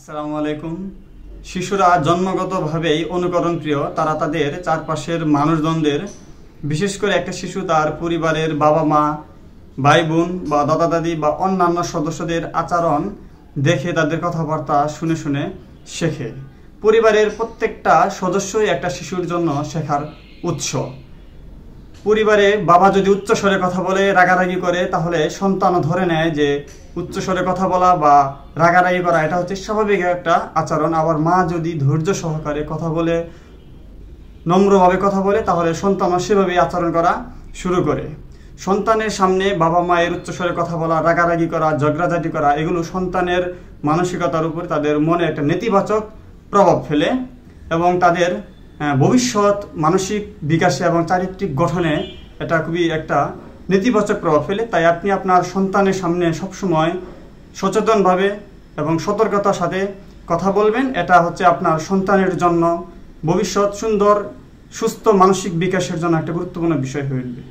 আসসালামু আলাইকুম। শিশুরা জন্মগতভাবেই অনুকরণ প্রিয়। তারা তাদের চারপাশের মানুষজনদের, বিশেষ করে একটা শিশু তার পরিবারের বাবা মা, ভাই বোন বা দাদা দাদি বা অন্যান্য সদস্যদের আচরণ দেখে তাদের কথাবার্তা শুনে শুনে শেখে। পরিবারের প্রত্যেকটা সদস্যই একটা শিশুর জন্য শেখার উৎস। পরিবারে বাবা যদি উচ্চস্বরে কথা বলে, রাগারাগি করে, তাহলে সন্তানও ধরে নেয় যে উচ্চস্বরে কথা বলা বা রাগারাগি করা এটা হচ্ছে স্বাভাবিক একটা আচরণ। আবার মা যদি ধৈর্য সহকারে কথা বলে, নম্রভাবে কথা বলে, তাহলে সন্তানও সেভাবেই আচরণ করা শুরু করে। সন্তানের সামনে বাবা মায়ের উচ্চস্বরে কথা বলা, রাগারাগি করা, ঝগড়াঝাটি করা, এগুলো সন্তানের মানসিকতার উপর, তাদের মনে একটা নেতিবাচক প্রভাব ফেলে এবং তাদের ভবিষ্যৎ মানসিক বিকাশে এবং চারিত্রিক গঠনে এটা খুবই একটা নেতিবাচক প্রভাব ফেলে। তাই আপনি আপনার সন্তানের সামনে সবসময় সচেতনভাবে এবং সতর্কতার সাথে কথা বলবেন। এটা হচ্ছে আপনার সন্তানের জন্য ভবিষ্যৎ সুন্দর সুস্থ মানসিক বিকাশের জন্য একটা গুরুত্বপূর্ণ বিষয় হয়ে উঠবে।